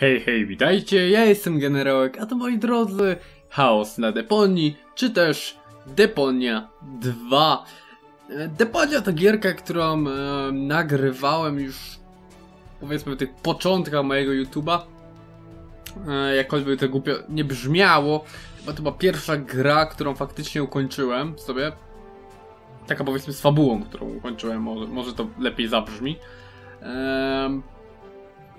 Hej, hej, witajcie, ja jestem Generałek, a to moi drodzy, chaos na Deponii, czy też Deponia 2. Deponia to gierka, którą nagrywałem już, powiedzmy, w tych początkach mojego YouTube'a. Jakkolwiek to głupio nie brzmiało, bo to była pierwsza gra, którą faktycznie ukończyłem sobie. Taka, powiedzmy, z fabułą, którą ukończyłem, może to lepiej zabrzmi.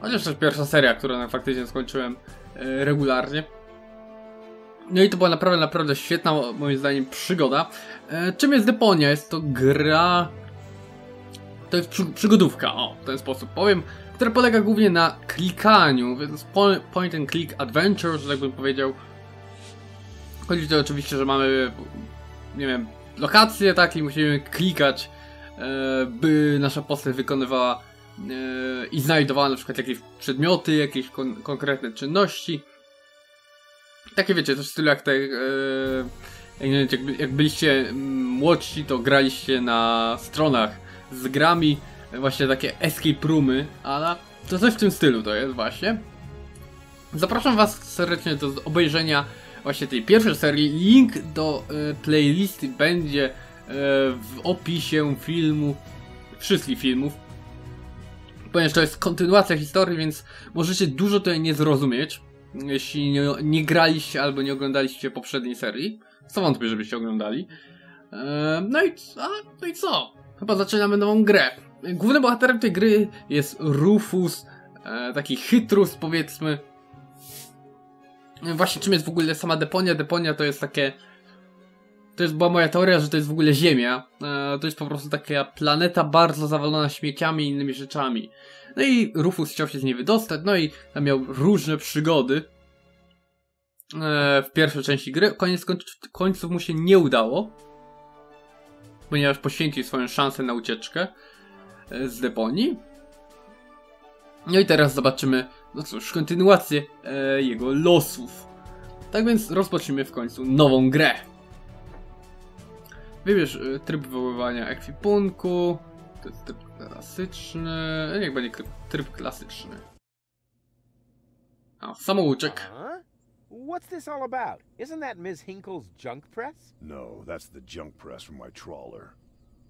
Chociaż też pierwsza seria, którą faktycznie skończyłem regularnie. No i to była naprawdę świetna, moim zdaniem, przygoda. Czym jest Deponia? Jest to gra... To jest przygodówka, o, w ten sposób powiem, która polega głównie na klikaniu, więc point and click adventure, że tak bym powiedział. Chodzi tu oczywiście, że mamy, nie wiem, lokacje, tak, i musimy klikać, by nasza postać wykonywała i znajdowała na przykład jakieś przedmioty, jakieś konkretne czynności. Takie, wiecie, coś w stylu jak te, jak byliście młodsi, to graliście na stronach z grami, właśnie takie escape roomy, ale to coś w tym stylu to jest właśnie. Zapraszam was serdecznie do obejrzenia właśnie tej pierwszej serii. Link do playlisty będzie w opisie filmu, wszystkich filmów, ponieważ to jest kontynuacja historii, więc możecie dużo tutaj nie zrozumieć, jeśli nie graliście albo nie oglądaliście poprzedniej serii. Co wątpię, żebyście oglądali. No i co? Chyba zaczynamy nową grę. Głównym bohaterem tej gry jest Rufus, taki chytrus, powiedzmy. Właśnie czym jest w ogóle sama Deponia? Deponia to jest takie... była moja teoria, że to jest w ogóle Ziemia. To jest po prostu taka planeta bardzo zawalona śmieciami i innymi rzeczami. No i Rufus chciał się z niej wydostać, no i tam miał różne przygody w pierwszej części gry. Koniec końców mu się nie udało, ponieważ poświęcił swoją szansę na ucieczkę z Deponii. No i teraz zobaczymy, no cóż, kontynuację jego losów. Tak więc rozpocznijmy w końcu nową grę. Wybierz tryb wywoływania ekwipunku. To jest tryb klasyczny. Niech będzie tryb klasyczny. A, samouczek. What's this all about? Isn't that Ms. Hinkle's junk press? No, that's the junk press from my trawler.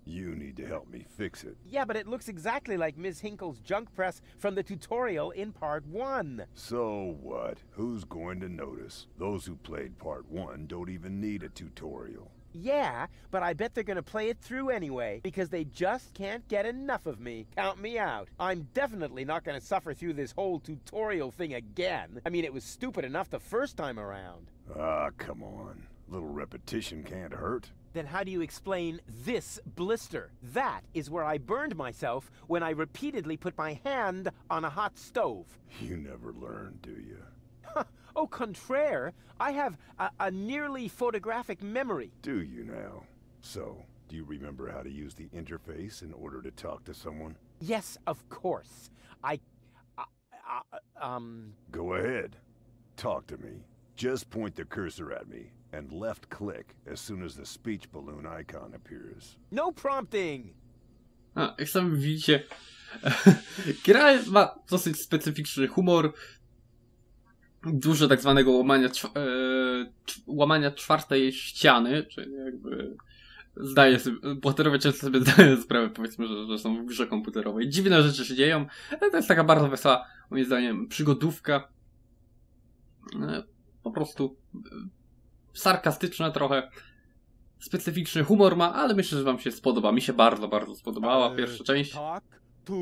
You need to help me fix it. Yeah, but it looks exactly like Ms. Hinkle's junk press from the tutorial in Part 1. So what? Who's going to notice? Those who played Part 1 don't even need a tutorial. Yeah, but I bet they're gonna play it through anyway, because they just can't get enough of me. Count me out. I'm definitely not gonna suffer through this whole tutorial thing again. I mean, it was stupid enough the first time around. Ah, come on. A little repetition can't hurt. Then how do you explain this blister? That is where I burned myself when I repeatedly put my hand on a hot stove. You never learn, do you? Au contraire, I have a nearly photographic memory. Do you now? So, do you remember how to use the interface in order to talk to someone? Yes, of course. Go ahead. Talk to me. Just point the cursor at me and left click as soon as the speech balloon icon appears. No prompting! A, jak sami widzicie, gra ma dosyć specyficzny humor. Dużo tak zwanego łamania czwartej ściany, czyli jakby bohaterowie często sobie zdają sprawę, powiedzmy, że są w grze komputerowej. Dziwne rzeczy się dzieją, ale to jest taka bardzo wesoła, moim zdaniem, przygodówka. Po prostu sarkastyczna trochę. Specyficzny humor ma, ale myślę, że wam się spodoba. Mi się bardzo spodobała pierwsza część. Talk to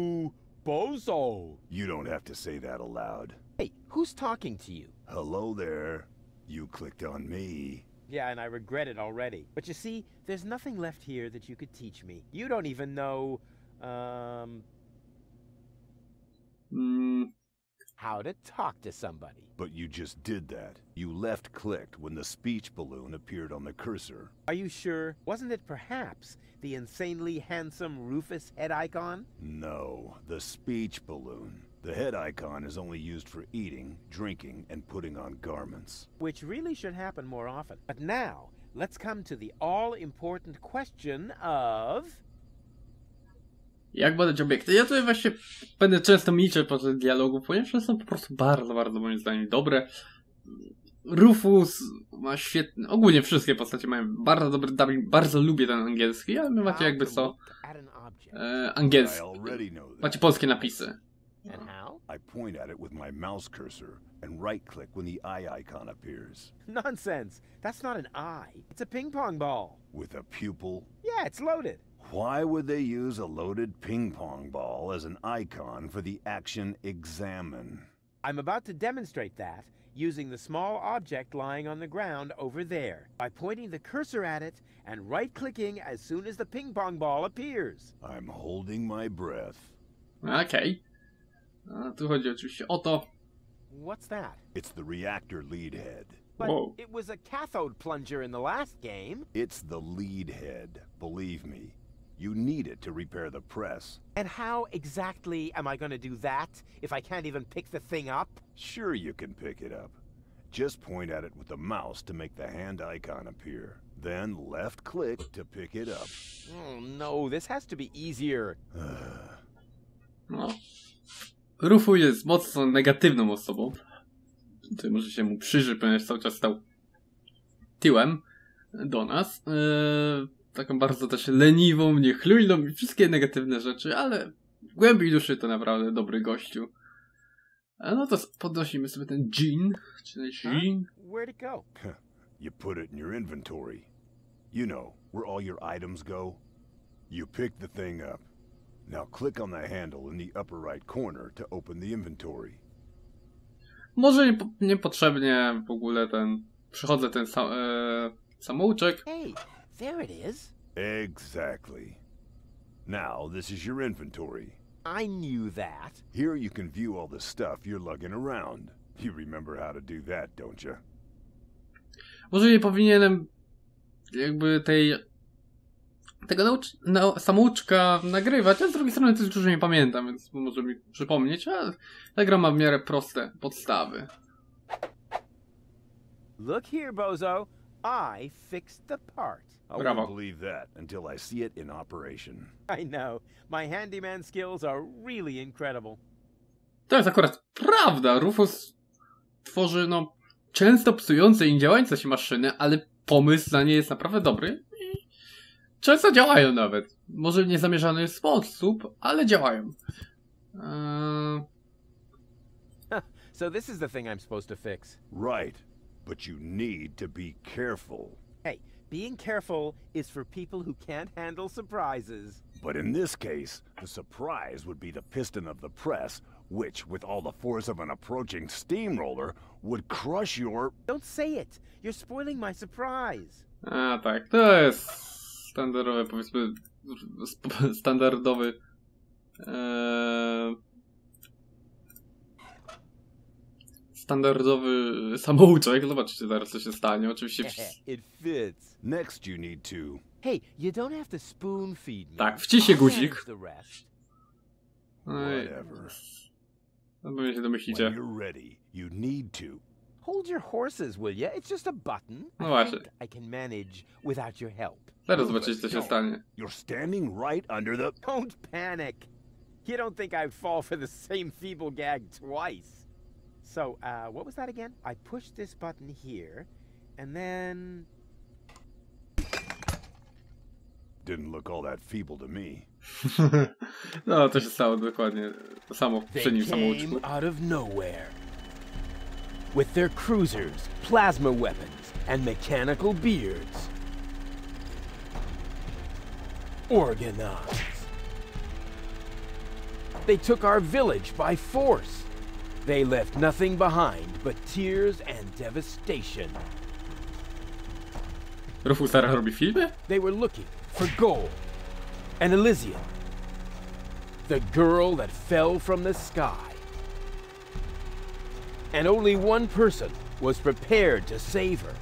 Bozo. You don't have to say that aloud. Hey, who's talking to you? Hello there. You clicked on me. Yeah, and I regret it already. But you see, there's nothing left here that you could teach me. You don't even know, how to talk to somebody. But you just did that. You left-clicked when the speech balloon appeared on the cursor. Are you sure? Wasn't it perhaps the insanely handsome Rufus head icon? No, the speech balloon. The head icon is only used for eating, drinking, and putting on garments. Which really should happen more often. But now, let's come to the all-important question of... Jak badać obiekty? Ja tutaj właśnie będę często milczeć podczas dialogów, ponieważ one są po prostu bardzo, bardzo moim zdaniem dobre. Rufus ma świetny... Ogólnie wszystkie postacie mają bardzo dobry dubbing, bardzo lubię ten angielski, ale wy macie jakby co... angielski. Macie polskie napisy. I point at it with my mouse cursor and right-click when the eye icon appears. Nonsense. That's not an eye. It's a ping-pong ball. With a pupil? Yeah, it's loaded. Why would they use a loaded ping-pong ball as an icon for the action examine? I'm about to demonstrate that using the small object lying on the ground over there by pointing the cursor at it and right-clicking as soon as the ping-pong ball appears. I'm holding my breath. Okej. A tu chodzi oczywiście o to. What's that? It's the reactor lead head. But Whoa. it was a cathode plunger in the last game. It's the lead head, believe me. You need it to repair the press. And how exactly am I going to do that if I can't even pick the thing up? Sure you can pick it up. Just point at it with the mouse to make the hand icon appear. Then left-click to pick it up. Oh no, this has to be easier. No. Rufu jest mocno negatywną osobą. Tutaj może się mu przyjrzeć, ponieważ cały czas stał tyłem do nas. Taką bardzo też leniwą, niechlujną i wszystkie negatywne rzeczy, ale w głębi duszy to naprawdę dobry gościu. No to podnosimy sobie ten dżin, czyli dżin. Where'd it go? You put it in your inventory. You know, where all your items go. You pick the thing up. Now click on the handle in the upper right corner to open the inventory. Może niepotrzebnie w ogóle przychodzę ten samouczek. Hey, there it is. Exactly. Now this is your inventory. I knew that. Here you can view all the stuff you're lugging around. You remember how to do that, don't you? Może nie powinienem jakby tego samouczka nagrywać, a z drugiej strony też dużo nie pamiętam, więc może mi przypomnieć, ale ta gra ma w miarę proste podstawy. Look here, bozo. I fixed the part. I won't believe that until I see it in operation. I know. My handyman skills are really incredible. To jest akurat prawda. Rufus tworzy często psujące i niedziałające się maszyny, ale pomysł na nie jest naprawdę dobry. I często działają nawet. Może w niezamierzony sposób, ale działają. So this is the thing I'm supposed to fix. Right. But you need to be careful. Hey, being careful is for people who can't handle surprises. But in this case, the surprise would be the piston of the press, which, with all the force of an approaching steamroller, would crush your... Don't say it! You're spoiling my surprise! A tak, to jest standardowy, powiedzmy, standardowy standardowy samouczek. Zobaczcie zaraz, co się stanie. Oczywiście... It fits. Next you need to... Hey, you don't have to spoon feed me. Tak, wciśnie guzik. Whatever. No pewnie się domyślicie. When you're ready, you need to... Hold your horses, will ya? It's just a button. No właśnie. I can manage without your help. Zaraz zobaczycie, co się stanie. You're standing right under the... Don't panic. You don't think I'd fall for the same feeble gag twice. So, what was that again? I pushed this button here, and then... Didn't look all that feeble to me. No, to się stało dokładnie to samo w poprzednim samouczku. Out of nowhere. With their cruisers, plasma weapons, and mechanical beards. Organized. They took our village by force. They left nothing behind but tears and devastation. Rufus teraz robi filmy? They were looking for gold and Elysium, the girl that fell from the sky. And only one person was prepared to save her.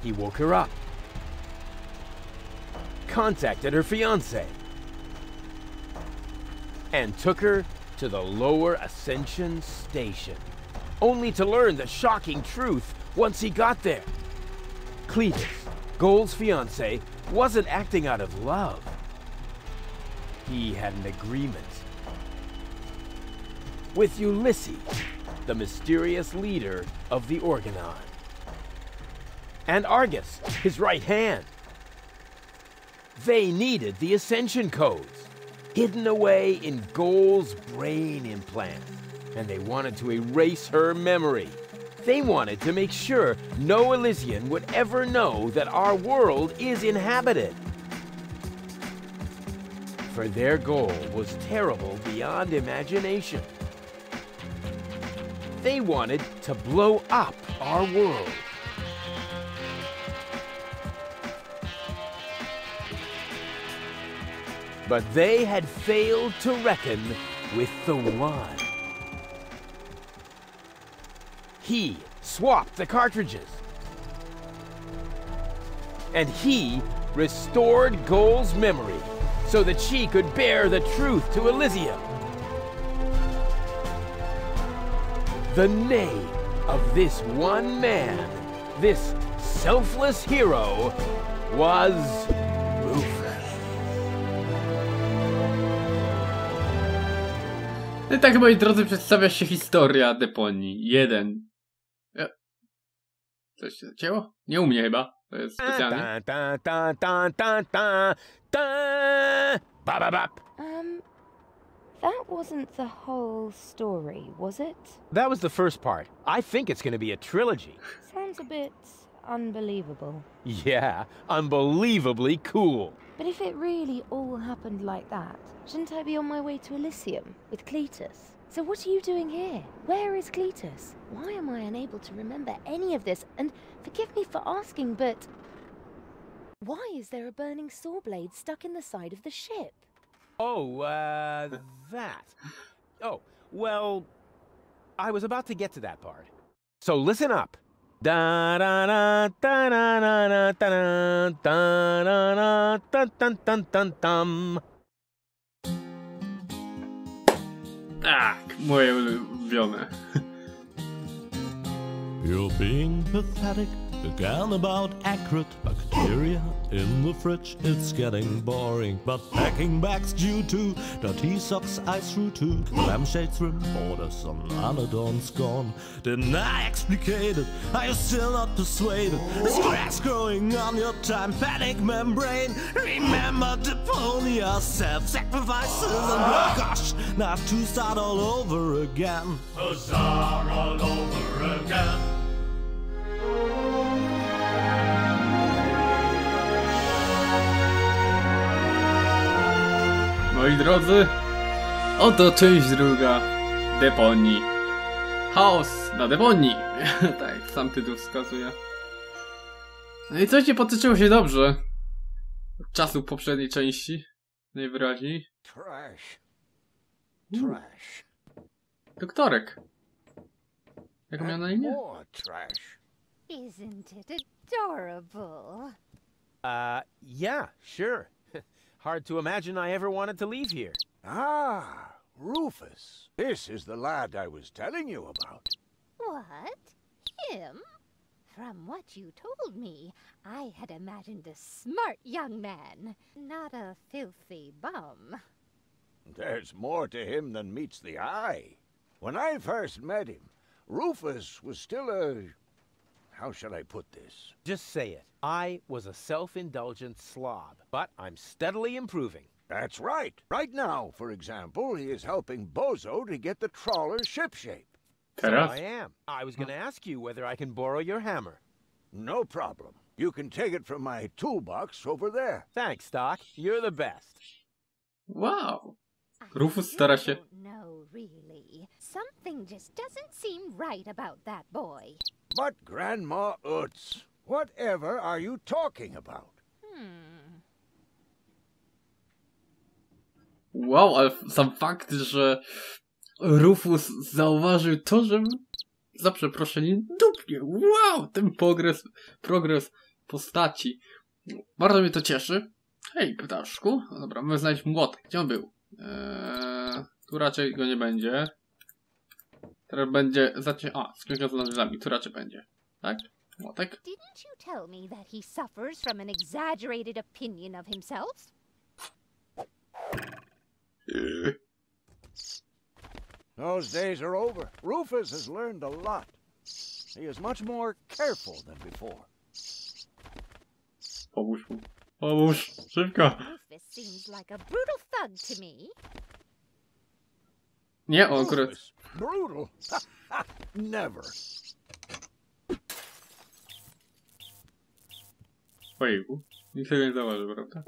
He woke her up, contacted her fiancé, and took her to the lower Ascension station, only to learn the shocking truth once he got there. Cletus, Gold's fiancé, wasn't acting out of love. he had an agreement with Ulysses, the mysterious leader of the Organon, and Argus, his right hand. They needed the Ascension codes, hidden away in Goal's brain implant, and they wanted to erase her memory. They wanted to make sure no Elysian would ever know that our world is inhabited. For their goal was terrible beyond imagination. They wanted to blow up our world. But they had failed to reckon with the One. He swapped the cartridges. And he restored Goal's memory so that she could bear the truth to Elysium. The name of this one man, this selfless hero, was Rufus. No i tak, moi drodzy, przedstawia się historia Deponii 1. Coś się zacięło? Nie u mnie chyba. To jest specjalnie. That wasn't the whole story, was it? That was the first part. I think it's going to be a trilogy. Sounds a bit unbelievable. Yeah, unbelievably cool. But if it really all happened like that, shouldn't I be on my way to Elysium with Cletus? So what are you doing here? Where is Cletus? Why am I unable to remember any of this? And forgive me for asking, but why is there a burning saw blade stuck in the side of the ship? Oh, that. Oh, well, I was about to get to that part. So listen up. Da da da da da da da da da da dun dun dun dun. Tak, moje ulubione. You're being pathetic again about accurate bacteria in the fridge. It's getting boring, but packing bags due to dirty socks I threw to lampshades rim borders on Anadon's gone. Didn't I explicate it? Are you still not persuaded? There's grass growing on your tympanic membrane. Remember Deponia, self-sacrifices and gosh, not to start all over again. To start all over again. Moi drodzy, oto część druga Deponii. Chaos na Deponii. Tak, sam tytuł wskazuje. No i coś nie potoczyło się dobrze od czasu poprzedniej części. Najwyraźniej. Trash. Trash. Doktorek. Jak miał na imię? More trash. Isn't it adorable? Yeah, sure. Hard to imagine I ever wanted to leave here. Ah, Rufus. This is the lad I was telling you about. What? Him? From what you told me, I had imagined a smart young man, not a filthy bum. There's more to him than meets the eye. When I first met him, Rufus was still a... How shall I put this? Just say it. I was a self-indulgent slob, but I'm steadily improving. That's right. Right now, for example, he is helping Bozo to get the trawler shipshape. So Teraz? I am. I was going to ask you whether I can borrow your hammer. No problem. You can take it from my toolbox over there. Thanks, Doc. You're the best. Wow. Rufus stara się. No, really. Something just doesn't seem right about that boy. But Grandma Utz, whatever are you talking about? Wow, ale sam fakt, że Rufus zauważył to, że za przeproszeniem dupnie. Wow, ten progres postaci. Bardzo mnie to cieszy. Hej, ptaszku. No dobra, mamy znaleźć młotek. Gdzie on był? Tu raczej go nie będzie. Teraz będzie... skrzynka z narzędziami. Tu raczej będzie. Tak? Młotek? Didn't you tell me that he suffers from an exaggerated opinion of himself? Those days are over. Rufus has learned a lot. He is much more careful than before. Pomóż mu. Pomóż. Szybko. Rufus seems like a brutal thug to me. Nie, on akurat... Rufus? Brutal? Never. Ojejku. Nikt tego nie zauważył, prawda?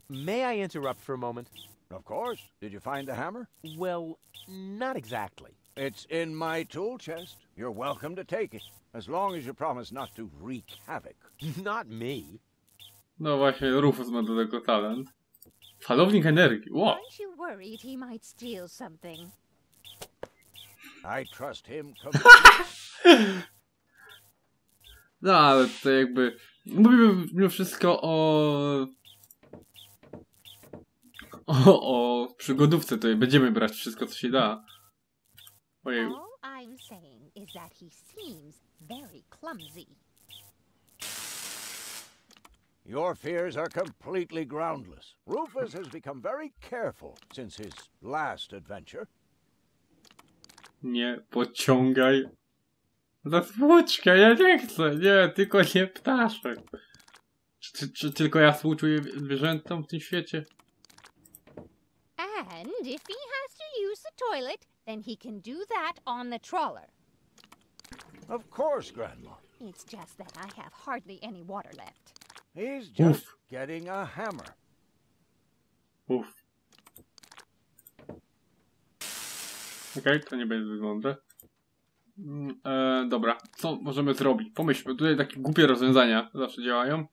May I interrupt for a moment? Of course. Did you find the hammer? Well, not exactly. It's in my tool chest. You're welcome to take it, as long as you promise not to wreak havoc. Not me. No właśnie, Rufus ma do tego talent. Falownik energii, wow. Aren't you worried he might steal something? I trust him completely. No ale to jakby... Mówimy mimo wszystko o przygodówce, tutaj będziemy brać wszystko co się da. Ojej. All I'm saying is that he seems very clumsy. Your fears are completely groundless. Rufus has become very careful since his last adventure. Nie pociągaj. Za włóczkę, ja nie chcę. Nie, tylko nie ptaszek. Czy tylko ja współczuję zwierzętom w tym świecie? And if he has to use the toilet, then he can do that on the trawler. Of course, Grandma. It's just that I have hardly any water left. He's just getting a hammer. Uff. Okej, to nie będzie wyglądać. Dobra, co możemy zrobić? Pomyślmy, tutaj takie głupie rozwiązania zawsze działają.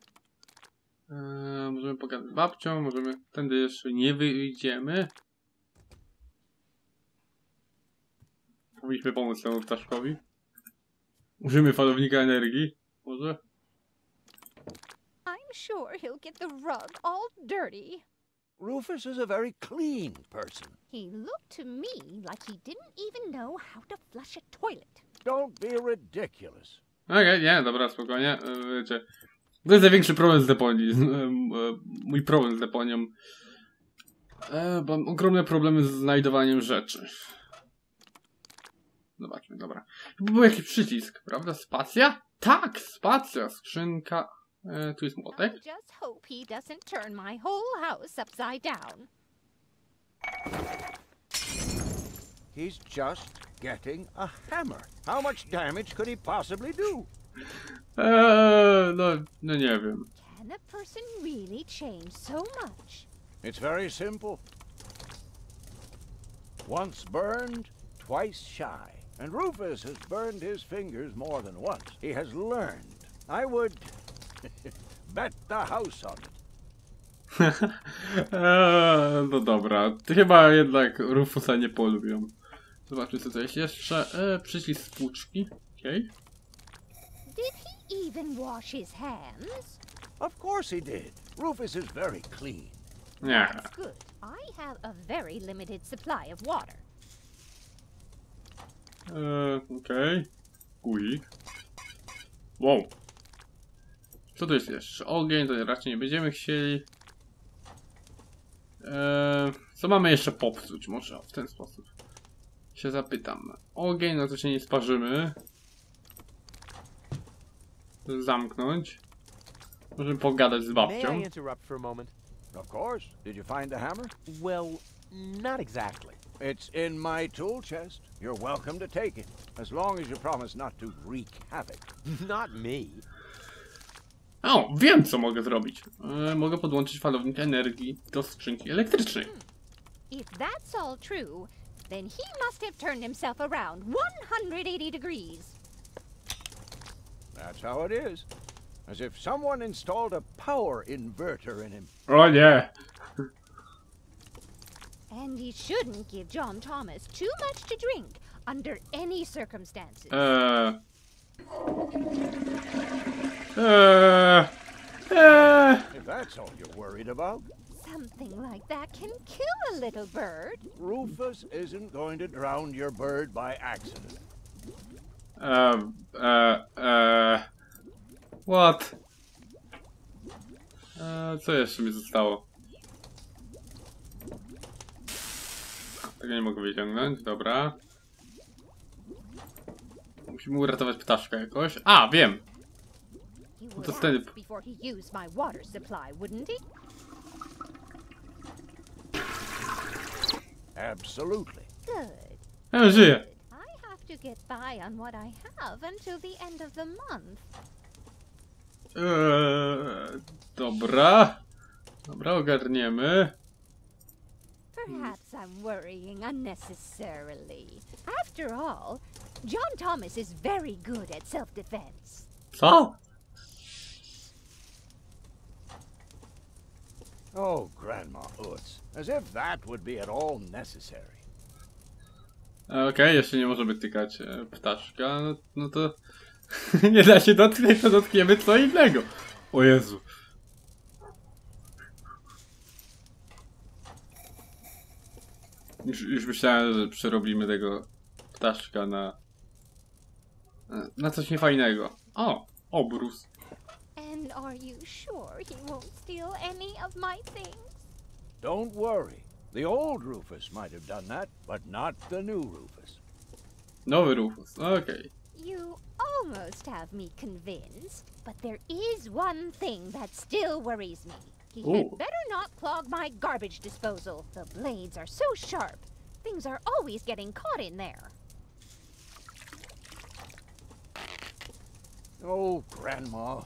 Możemy pogadać z babcią, możemy... Tędy jeszcze nie wyjdziemy. Powinniśmy pomóc temu ptaszkowi. Użyjmy falownika energii, może? I'm sure he'll get the rug all dirty. Rufus is a very clean person. He looked to me like he didn't even know how to flush a toilet. Don't be ridiculous. Okej, nie, dobra, spokojnie. Wiecie, to jest największy problem z Deponii. Mój problem z Deponią. Mam ogromne problemy z znajdowaniem rzeczy. Zobaczmy, dobra. To był jakiś przycisk, prawda? Spacja? Tak, spacja, skrzynka. Tu jest młotek. I just hope he doesn't turn my whole house upside down. He's just getting a hammer. How much damage could he possibly do? No nie wiem. Can a person really change so much? It's very simple. Once burned, twice shy. And Rufus has burned his fingers more than once. He has learned. I would bet the house on it. No dobra, chyba jednak Rufusa nie polubią. Zobaczmy co to jest jeszcze. Przycisk spłuczki. Okej. Did he even wash his hands? Of course he did. Rufus is very clean. Nie. That's good. I have a very limited supply of water. Okej. Quick. Wow. Co to jest jeszcze? Ogień, to raczej nie będziemy chcieli. Co mamy jeszcze popsuć? Może w ten sposób się zapytam. Ogień, no to się nie sparzymy. Zamknąć. Możemy pogadać z babcią. May I interrupt for a moment? Of course. Did you find the hammer? Well, not exactly. It's in my tool chest. You're welcome to take it, as long as you promise not to wreak havoc. Not me. O, wiem co mogę zrobić. Mogę podłączyć falownik energii do skrzynki elektrycznej. If that's all true, then he must have turned himself around 180 degrees. That's how it is. As if someone installed a power inverter in him. O nie! And he shouldn't give John Thomas too much to drink under any circumstances. If that's all you're worried about, Something like that can kill a little bird. Rufus isn't going to drown your bird by accident. What? Co jeszcze mi zostało? Tego nie mogę wyciągnąć, dobra. Musimy uratować ptaszka jakoś. A, wiem! To wtedy... Absolutely. Good. Ja żyję! I have to get by on what I have until the end of the month. Dobra. Dobra, ogarniemy. Perhaps I'm worrying unnecessarily. After all, John Thomas is very good at self-defense. Co? Oh, Grandma Utz, as if that would be at all necessary. Okej, jeszcze nie możemy tykać ptaszka. No to... nie da się dotknąć, to dotkniemy co innego. O Jezu. Już myślałem, że przerobimy tego ptaszka na coś niefajnego. O! Obrus. And are you sure he won't steal any of my things? Don't worry. The old Rufus might have done that, but not the new Rufus. Nowy Rufus, okej. You almost have me convinced, but there is one thing that still worries me. He had better not clog my garbage disposal. The blades are so sharp. Things are always getting caught in there. Oh, Grandma,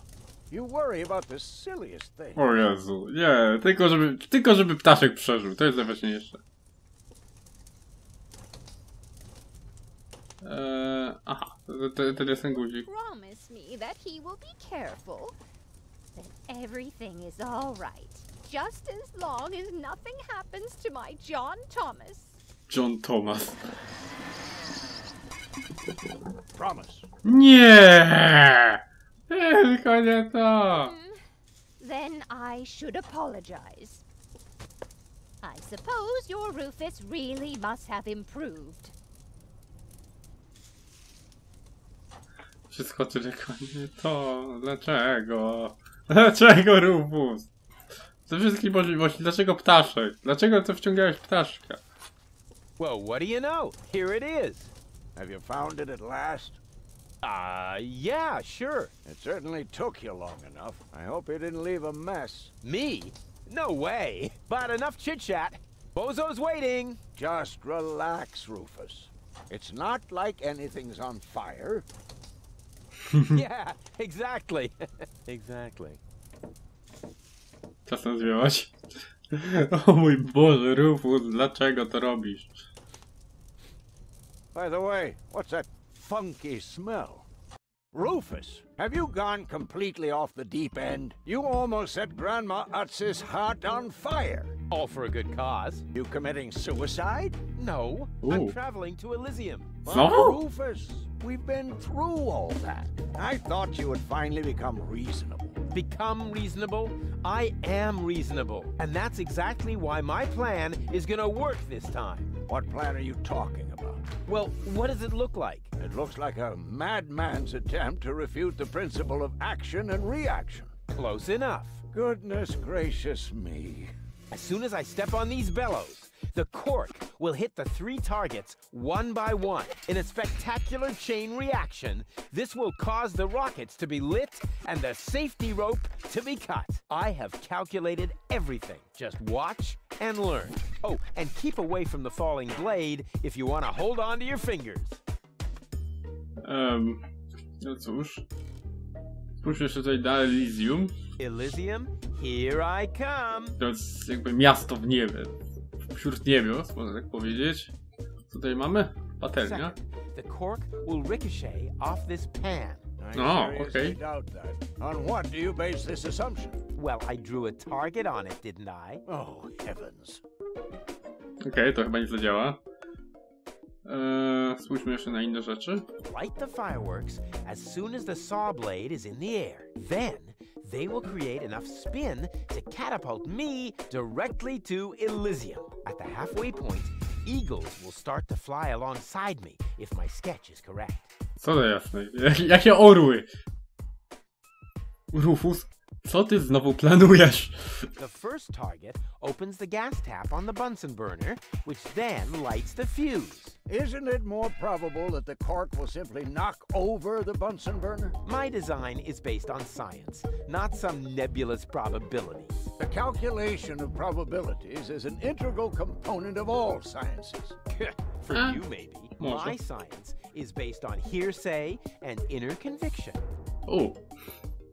you worry about the silliest thing. O Jezu, nie, tylko żeby ptaszek przeżył, to jest najważniejsze. Aha, to jest ten guzik. Promise me that he will be careful, that everything is all right, just as long as nothing happens to my John Thomas. John Thomas. Promise. Nie! Tylko nie to! Then I should apologize. I suppose your Rufus really must have improved. Wszystko tylko nie to. Dlaczego? Dlaczego Rufus? Ze wszystkich możliwości. Dlaczego ptaszek? Dlaczego to wciągałeś ptaszka? Well, what do you know? Here it is. Have you found it at last? Yeah, sure. It certainly took you long enough. I hope you didn't leave a mess. Me? No way. But enough chit-chat. Bozo's waiting. Just relax, Rufus. It's not like anything's on fire. Yeah, exactly. Exactly. Czas nazwiałaś? O mój Boże, Rufus, dlaczego to robisz? By the way, what's that funky smell? Rufus, have you gone completely off the deep end? You almost set Grandma Utz's heart on fire. All for a good cause. You committing suicide? No, I'm traveling to Elysium. Znowu? Rufus, we've been through all that. I thought you would finally become reasonable. Become reasonable? I am reasonable. And that's exactly why my plan is gonna work this time. What plan are you talking about? Well, what does it look like? It looks like a madman's attempt to refute the principle of action and reaction. Close enough. Goodness gracious me. As soon as I step on these bellows, the cork will hit the 3 targets one by one. In a spectacular chain reaction, this will cause the rockets to be lit and the safety rope to be cut. I have calculated everything. Just watch and learn. Oh, and keep away from the falling blade if you want to hold on to your fingers. No cóż. Spójrz jeszcze tutaj na Elysium. Elysium, here I come. To jest jakby miasto w niebie. Wśród niebios, można tak powiedzieć. Co tutaj mamy? Patelnia. The cork will ricochet off this pan. Oh, okay. Doubt that. On what do you base this assumption? Well, I drew a target on it, didn't I? Oh, heavens. Okej, to chyba nie zadziała. Spójrzmy jeszcze na inne rzeczy. Light the fireworks as soon as the saw blade is in the air. Then they will create enough spin to catapult me directly to Elysium. At the halfway point, eagles will start to fly alongside me if my sketch is correct. Co to jasne? Jakie orły? Rufus? Co ty znowu planujesz? The first target opens the gas tap on the Bunsen burner, which then lights the fuse. Isn't it more probable that the cork will simply knock over the Bunsen burner? My design is based on science, not some nebulous probabilities. The calculation of probabilities is an integral component of all sciences. For you, maybe. My science is based on hearsay and inner conviction. O,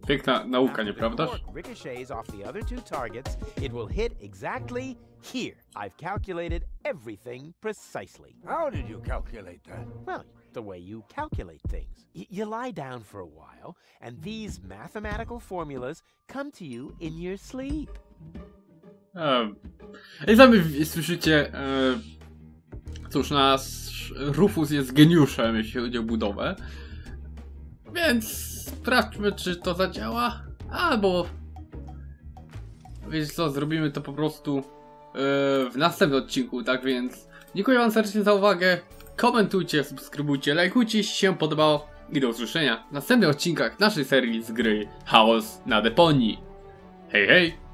piękna nauka, nieprawdaż? After the cork ricochets off the other two targets, it will hit exactly here. I've calculated everything precisely. How did you calculate that? Well, the way you calculate things. You lie down for a while, and these mathematical formulas come to you in your sleep. I sami słyszycie, cóż, nasz Rufus jest geniuszem, jeśli chodzi o budowę. Więc sprawdźmy, czy to zadziała. Albo wiecie co, zrobimy to po prostu w następnym odcinku. Tak więc dziękuję wam serdecznie za uwagę. Komentujcie, subskrybujcie, lajkujcie, jeśli się podobało. I do usłyszenia w następnych odcinkach naszej serii z gry Chaos na Deponii. Hej, hej!